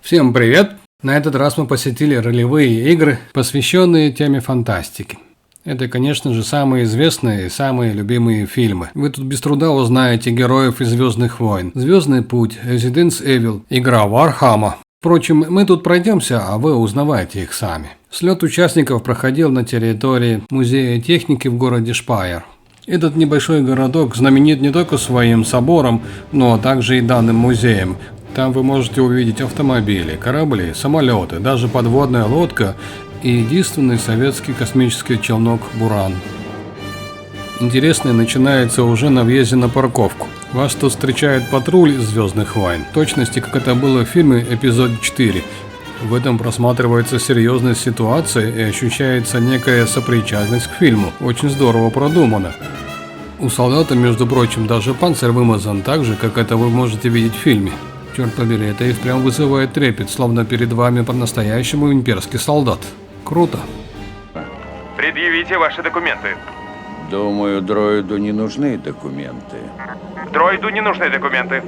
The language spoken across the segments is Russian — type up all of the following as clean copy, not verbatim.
Всем привет! На этот раз мы посетили ролевые игры, посвященные теме фантастики. Это, конечно же, самые известные и самые любимые фильмы. Вы тут без труда узнаете героев из «Звездных войн», «Звездный путь», «Resident Evil», игра Warhammer. Впрочем, мы тут пройдемся, а вы узнавайте их сами. Слет участников проходил на территории Музея техники в городе Шпайер. Этот небольшой городок знаменит не только своим собором, но также и данным музеем. Там вы можете увидеть автомобили, корабли, самолеты, даже подводная лодка и единственный советский космический челнок «Буран». Интересное начинается уже на въезде на парковку. Вас тут встречает патруль из «Звездных войн», в точности, как это было в фильме «Эпизод 4». В этом просматривается серьезность ситуации и ощущается некая сопричастность к фильму. Очень здорово продумано. У солдата, между прочим, даже панцирь вымазан так же, как это вы можете видеть в фильме. Черт побери, это и впрямь вызывает трепет, словно перед вами по-настоящему имперский солдат. Круто. Предъявите ваши документы. Думаю, дроиду не нужны документы. Дроиду не нужны документы.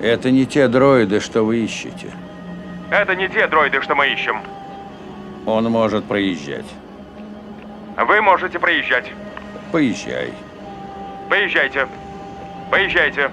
Это не те дроиды, что вы ищете. Это не те дроиды, что мы ищем. Он может проезжать. Вы можете проезжать. Поезжай. Поезжайте. Поезжайте.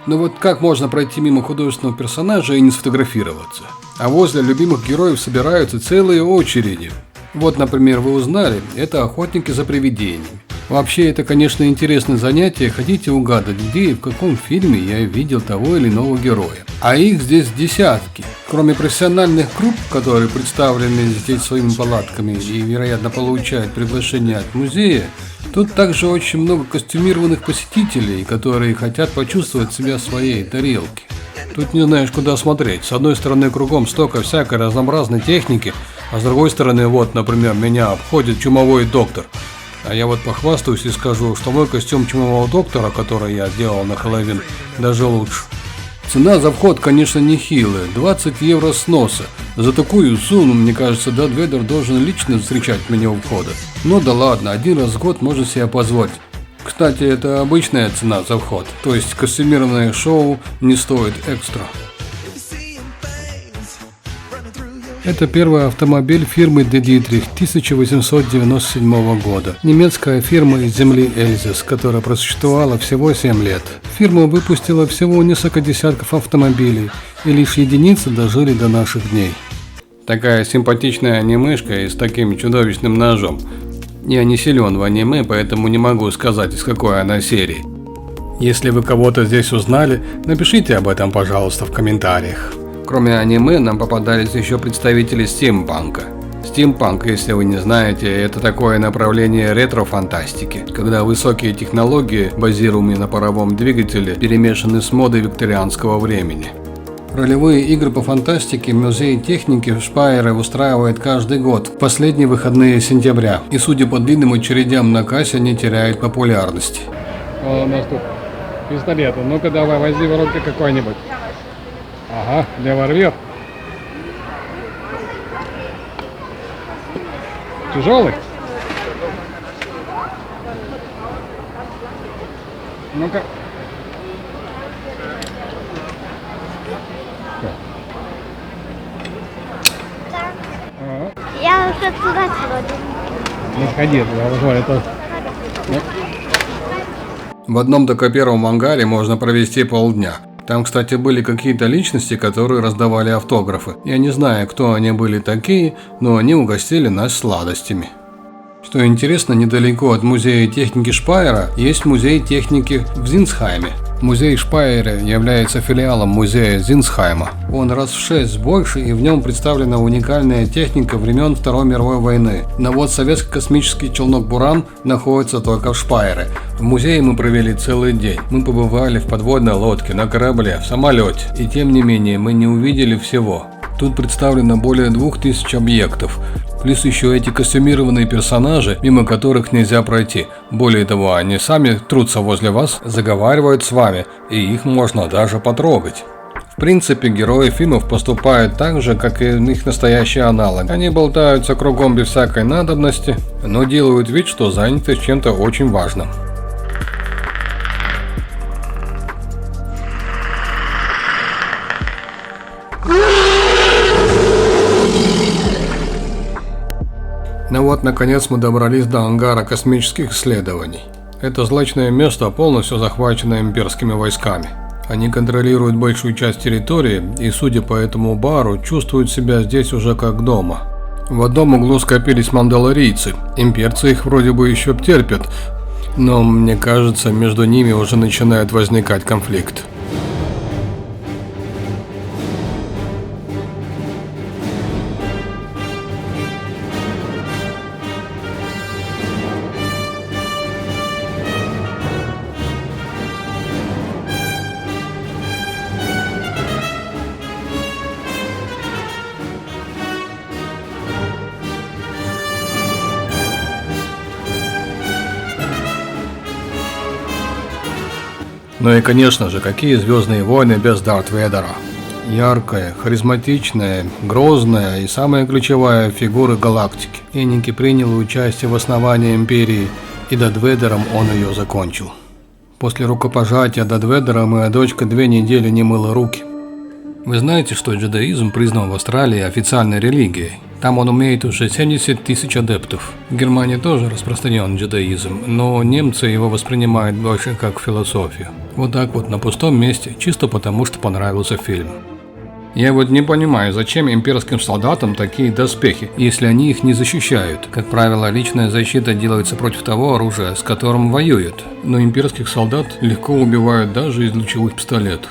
Но вот как можно пройти мимо художественного персонажа и не сфотографироваться? А возле любимых героев собираются целые очереди. Вот, например, вы узнали, это охотники за привидениями. Вообще, это, конечно, интересное занятие, ходить и угадать, где и в каком фильме я видел того или иного героя. А их здесь десятки. Кроме профессиональных групп, которые представлены здесь своими палатками и, вероятно, получают приглашение от музея, тут также очень много костюмированных посетителей, которые хотят почувствовать себя в своей тарелке. Тут не знаешь, куда смотреть. С одной стороны, кругом столько всякой разнообразной техники, а с другой стороны, вот, например, меня обходит чумовой доктор. А я вот похвастаюсь и скажу, что мой костюм чумового доктора, который я делал на Хэллоуин, даже лучше. Цена за вход, конечно, нехилая, 20 евро с носа. За такую сумму, мне кажется, Дарт Вейдер должен лично встречать меня у входа. Ну да ладно, один раз в год можно себе позволить. Кстати, это обычная цена за вход, то есть костюмированное шоу не стоит экстра. Это первый автомобиль фирмы De Dietrich 1897 года. Немецкая фирма из земли Эльзас, которая просуществовала всего 7 лет. Фирма выпустила всего несколько десятков автомобилей, и лишь единицы дожили до наших дней. Такая симпатичная анимешка и с таким чудовищным ножом. Я не силен в аниме, поэтому не могу сказать, из какой она серии. Если вы кого-то здесь узнали, напишите об этом, пожалуйста, в комментариях. Кроме аниме, нам попадались еще представители стимпанка. Стимпанк, если вы не знаете, это такое направление ретро-фантастики, когда высокие технологии, базируемые на паровом двигателе, перемешаны с модой викторианского времени. Ролевые игры по фантастике Музей техники в Шпайере устраивает каждый год, в последние выходные сентября, и судя по длинным очередям на кассе, не теряет популярности. У нас тут пистолеты, ну-ка давай, возьми в руки какой-нибудь. Ага, револьвер. Тяжелый? Ну-ка. Я уже туда сегодня. Не ходи туда, уже это... В одном только первом ангаре можно провести полдня. Там, кстати, были какие-то личности, которые раздавали автографы. Я не знаю, кто они были такие, но они угостили нас сладостями. Что интересно, недалеко от музея техники Шпайера есть музей техники в Зинсхайме. Музей Шпайера является филиалом музея Зинсхайма. Он раз в 6 больше, и в нем представлена уникальная техника времен Второй мировой войны. Но вот советский космический челнок «Буран» находится только в Шпайере. В музее мы провели целый день. Мы побывали в подводной лодке, на корабле, в самолете. И тем не менее, мы не увидели всего. Тут представлено более 2000 объектов. Плюс еще эти костюмированные персонажи, мимо которых нельзя пройти. Более того, они сами трутся возле вас, заговаривают с вами, и их можно даже потрогать. В принципе, герои фильмов поступают так же, как и их настоящие аналоги. Они болтаются кругом без всякой надобности, но делают вид, что заняты чем-то очень важным. Ну вот, наконец мы добрались до ангара космических исследований. Это злачное место полностью захвачено имперскими войсками. Они контролируют большую часть территории и, судя по этому бару, чувствуют себя здесь уже как дома. В одном углу скопились мандалорийцы. Имперцы их вроде бы еще терпят, но мне кажется, между ними уже начинает возникать конфликт. Ну и конечно же, какие «Звездные войны» без Дарт Вейдера? Яркая, харизматичная, грозная и самая ключевая фигура галактики. Эники принял участие в основании Империи, и Дарт Вейдером он ее закончил. После рукопожатия Дарт Вейдера моя дочка 2 недели не мыла руки. Вы знаете, что джедаизм признан в Австралии официальной религией? Там он имеет уже 70 тысяч адептов. В Германии тоже распространен джедаизм, но немцы его воспринимают больше как философию. Вот так вот на пустом месте, чисто потому что понравился фильм. Я вот не понимаю, зачем имперским солдатам такие доспехи, если они их не защищают. Как правило, личная защита делается против того оружия, с которым воюют. Но имперских солдат легко убивают даже из лучевых пистолетов.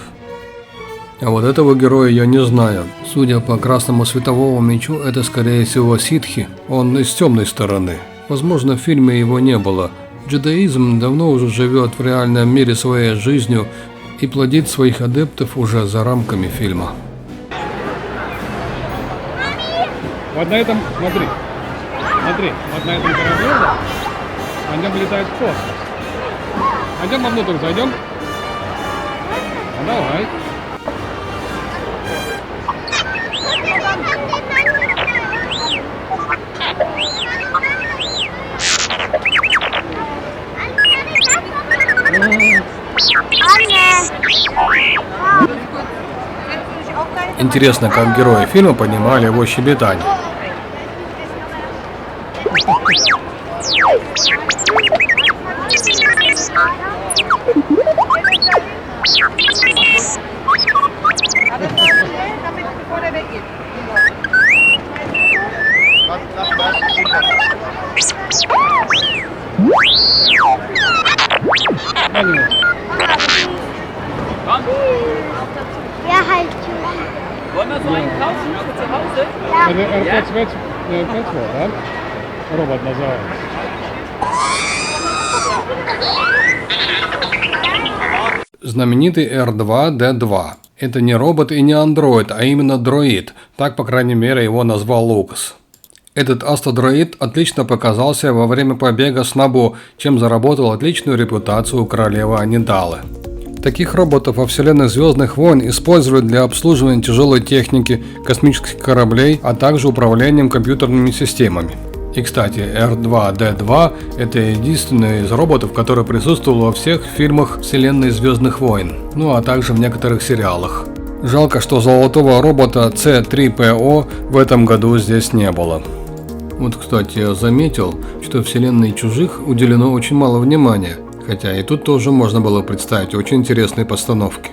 А вот этого героя я не знаю. Судя по красному световому мечу, это скорее всего ситхи. Он из темной стороны. Возможно, в фильме его не было. Джедаизм давно уже живет в реальном мире своей жизнью и плодит своих адептов уже за рамками фильма. Вот на этом, смотри, вот на этом корабле, на нем летает в космос. Пойдем вовнутрь, зайдем? Ну, давай. Интересно, как герои фильма понимали его щебетание. Ja, halt. Wollen wir so einen kaufen für zu Hause? Это R5, да? Робот называется. Знаменитый R2-D2. Это не робот и не андроид, а именно дроид. Так, по крайней мере, его назвал Лукас. Этот астродроид отлично показался во время побега с Набу, чем заработал отличную репутацию у королевы Анидалы. Таких роботов во вселенной Звездных войн используют для обслуживания тяжелой техники, космических кораблей, а также управлением компьютерными системами. И, кстати, R2-D2 – это единственный из роботов, который присутствовал во всех фильмах вселенной Звездных войн, ну а также в некоторых сериалах. Жалко, что золотого робота C3PO в этом году здесь не было. Вот, кстати, я заметил, что вселенной Чужих уделено очень мало внимания. Хотя и тут тоже можно было представить очень интересные постановки.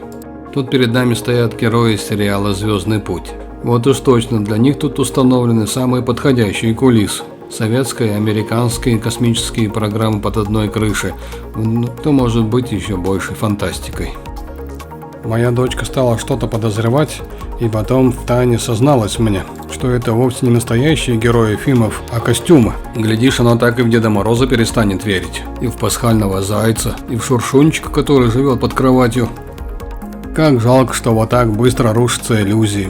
Тут перед нами стоят герои сериала «Звездный путь». Вот уж точно, для них тут установлены самые подходящие кулисы. Советские, американские космические программы под одной крышей. То может быть еще большей фантастикой. Моя дочка стала что-то подозревать, и потом втайне созналась мне, что это вовсе не настоящие герои фильмов, а костюмы. Глядишь, она так и в Деда Мороза перестанет верить. И в пасхального зайца, и в шуршунчика, который живет под кроватью. Как жалко, что вот так быстро рушатся иллюзии.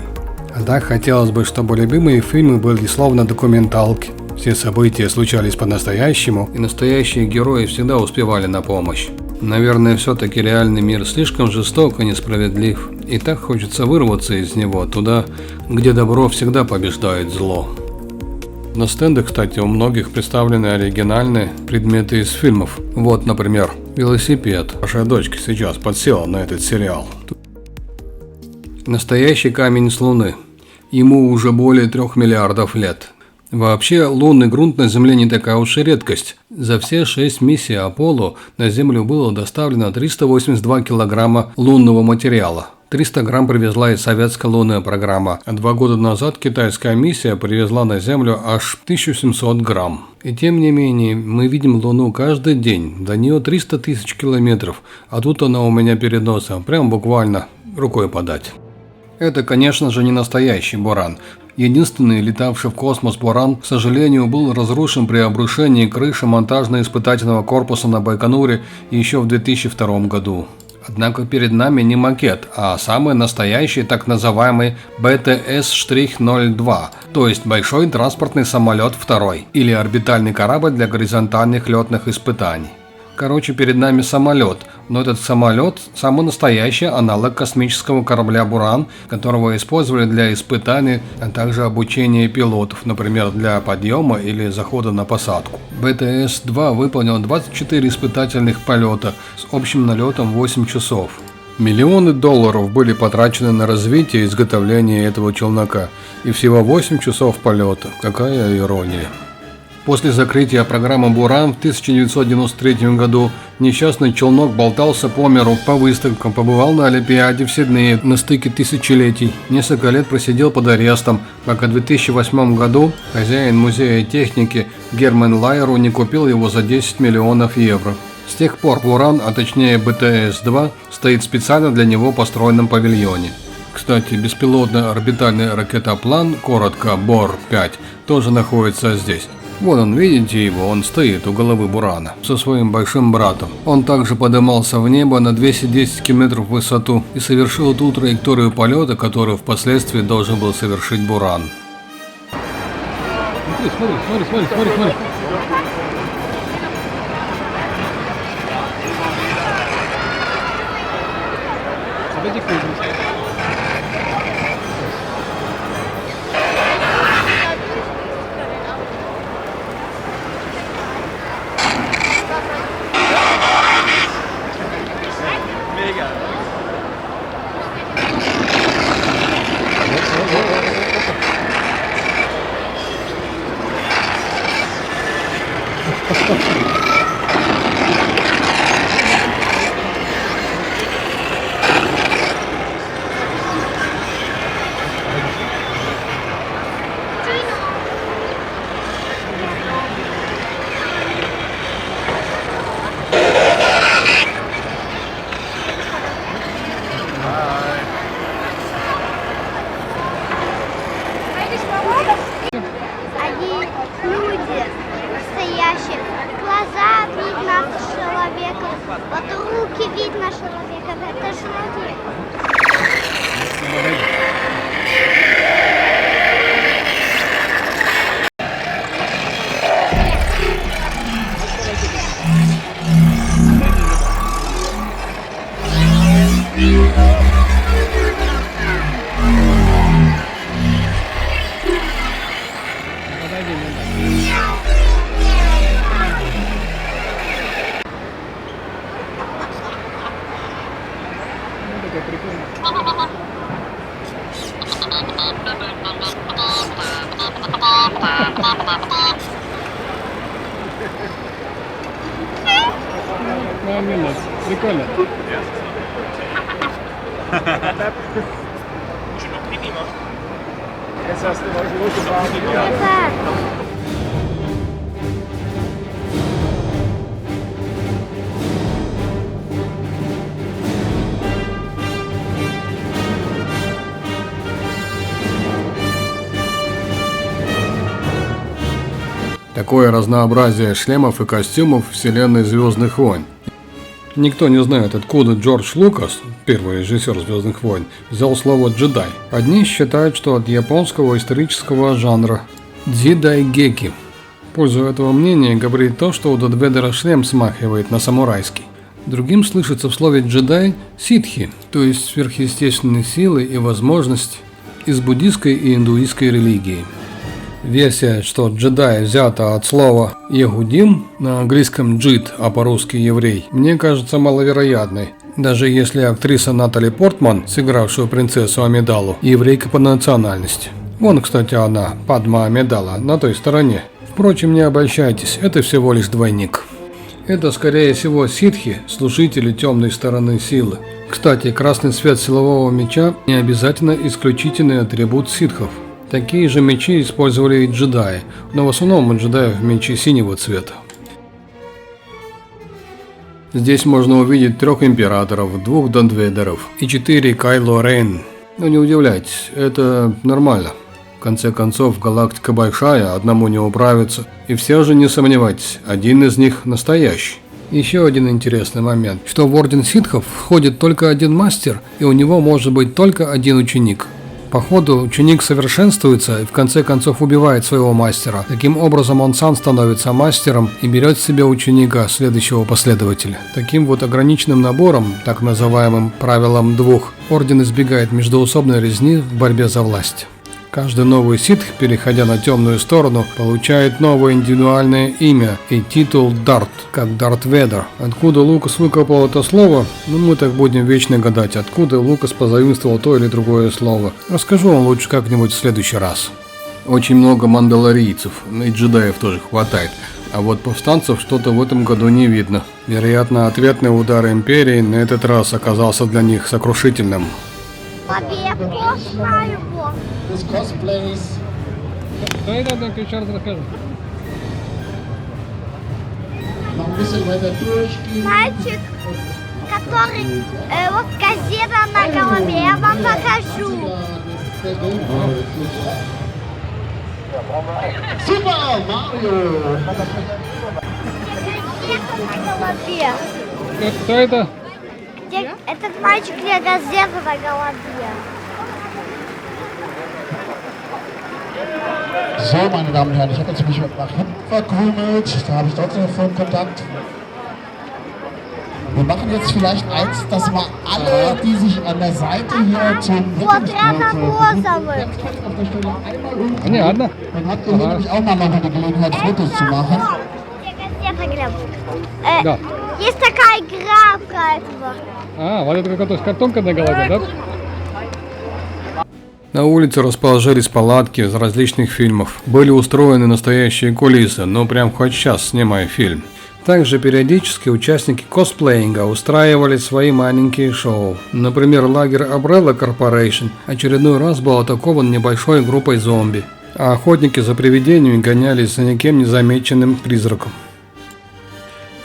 А так хотелось бы, чтобы любимые фильмы были словно документалки. Все события случались по-настоящему, и настоящие герои всегда успевали на помощь. Наверное, все-таки реальный мир слишком жесток и несправедлив. И так хочется вырваться из него туда, где добро всегда побеждает зло. На стендах, кстати, у многих представлены оригинальные предметы из фильмов. Вот, например, велосипед. Ваша дочка сейчас подсела на этот сериал. Настоящий камень с Луны. Ему уже более 3 миллиардов лет. Вообще, лунный грунт на Земле не такая уж и редкость. За все 6 миссий Аполло на Землю было доставлено 382 килограмма лунного материала. 300 грамм привезла и советская лунная программа, а 2 года назад китайская миссия привезла на Землю аж 1700 грамм. И тем не менее, мы видим Луну каждый день, до нее 300 тысяч километров, а тут она у меня перед носом, прям буквально рукой подать. Это, конечно же, не настоящий Буран. Единственный летавший в космос Буран, к сожалению, был разрушен при обрушении крыши монтажно-испытательного корпуса на Байконуре еще в 2002 году. Однако перед нами не макет, а самый настоящий так называемый БТС-02, то есть большой транспортный самолет второй, или орбитальный корабль для горизонтальных летных испытаний. Короче, перед нами самолет, но этот самолет – самый настоящий аналог космического корабля «Буран», которого использовали для испытаний, а также обучения пилотов, например, для подъема или захода на посадку. БТС-2 выполнил 24 испытательных полета с общим налетом 8 часов. Миллионы долларов были потрачены на развитие и изготовление этого челнока, и всего 8 часов полета. Какая ирония. После закрытия программы «Буран» в 1993 году несчастный челнок болтался по миру, по выставкам, побывал на Олимпиаде в Сиднее на стыке тысячелетий. Несколько лет просидел под арестом, пока в 2008 году хозяин музея техники Герман Лайеру не купил его за 10 миллионов евро. С тех пор «Буран», а точнее БТС-2, стоит специально для него построенном павильоне. Кстати, беспилотный орбитальный ракетоплан, коротко БОР-5, тоже находится здесь. Вон он, видите его, он стоит у головы Бурана со своим большим братом. Он также поднимался в небо на 210 км в высоту и совершил ту траекторию полета, которую впоследствии должен был совершить Буран. Смотри. Подойди к нему. Они люди настоящие. Глаза видно человека, вот руки видно человека. Это человек. Нормально, прикольно. Это Такое разнообразие шлемов и костюмов вселенной «Звездных войн». Никто не знает, откуда Джордж Лукас, первый режиссер «Звездных войн», взял слово «джедай». Одни считают, что от японского исторического жанра дзидайгеки. В пользу этого мнения говорит то, что у Дарта Вейдера шлем смахивает на самурайский. Другим слышится в слове «джедай» ситхи, то есть сверхъестественные силы и возможности из буддийской и индуистской религии. Версия, что джедай взята от слова «егудим», на английском «джид», а по-русски «еврей», мне кажется маловероятной. Даже если актриса Натали Портман, сыгравшую принцессу Амидалу, еврейка по национальности. Вон, кстати, она, Падма Амидала, на той стороне. Впрочем, не обольщайтесь, это всего лишь двойник. Это, скорее всего, ситхи, служители темной стороны силы. Кстати, красный цвет силового меча не обязательно исключительный атрибут ситхов. Такие же мечи использовали и джедаи, но в основном у джедаев мечи синего цвета. Здесь можно увидеть 3 императоров, 2 Дандвейдеров и 4 Кайло Рейн. Но не удивляйтесь, это нормально. В конце концов, галактика большая, одному не управиться. И все же не сомневайтесь, один из них настоящий. Еще один интересный момент, что в Орден Ситхов входит только один мастер, и у него может быть только один ученик. По ходу ученик совершенствуется и в конце концов убивает своего мастера. Таким образом он сам становится мастером и берет себе ученика, следующего последователя. Таким вот ограниченным набором, так называемым правилом 2, Орден избегает междоусобной резни в борьбе за власть. Каждый новый ситх, переходя на темную сторону, получает новое индивидуальное имя и титул Дарт, как Дарт Вейдер. Откуда Лукас выкопал это слово? Ну мы так будем вечно гадать, откуда Лукас позаимствовал то или другое слово. Расскажу вам лучше как-нибудь в следующий раз. Очень много мандалорийцев, и джедаев тоже хватает. А вот повстанцев что-то в этом году не видно. Вероятно, ответный удар Империи на этот раз оказался для них сокрушительным. This cosplays. Да, сейчас расскажу. Noch ein bisschen weiter durchgehen. Мальчик, который вот газета на голове, я вам покажу. Super Mario! Газета на голове. Кто это? Где этот мальчик, где газета на голове. So, meine Damen und Herren, ich habe jetzt mich nach hinten verkrümelt. Da habe ich trotzdem Funkkontakt. Wir machen jetzt vielleicht eins, dass mal alle, die sich an der Seite hier zum Вот рядом розовый. auf der Stelle einmal umdrehen. Понятно. Dann habt ihr hier nämlich auch mal noch die Gelegenheit, Fotos zu machen. Где газета, Глеб? Да. Есть такая игра про этого. А, вот это какая-то картонка на голове, да? На улице расположились палатки из различных фильмов. Были устроены настоящие кулисы, но прям хоть сейчас снимай фильм. Также периодически участники косплеинга устраивали свои маленькие шоу. Например, лагерь Umbrella Corporation очередной раз был атакован небольшой группой зомби, а охотники за привидениями гонялись за никем не замеченным призраком.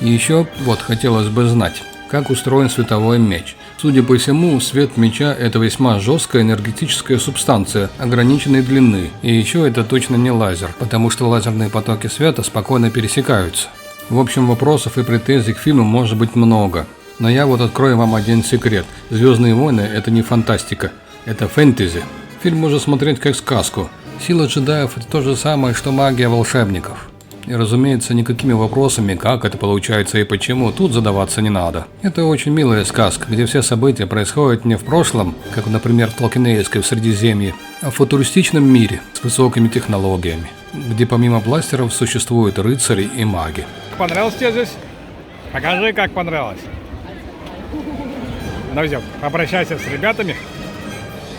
И еще вот хотелось бы знать, как устроен световой меч. Судя по всему, свет меча – это весьма жесткая энергетическая субстанция ограниченной длины. И еще это точно не лазер, потому что лазерные потоки света спокойно пересекаются. В общем, вопросов и претензий к фильму может быть много. Но я вот открою вам один секрет. «Звездные войны» – это не фантастика, это фэнтези. Фильм можно смотреть как сказку. Сила джедаев – это то же самое, что магия волшебников. И, разумеется, никакими вопросами, как это получается и почему, тут задаваться не надо. Это очень милая сказка, где все события происходят не в прошлом, как, например, в Толкинейской в Средиземье, а в футуристичном мире с высокими технологиями, где помимо бластеров существуют рыцари и маги. Понравилось тебе здесь? Покажи, как понравилось. Ну все, попрощайся с ребятами.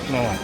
Ну ладно.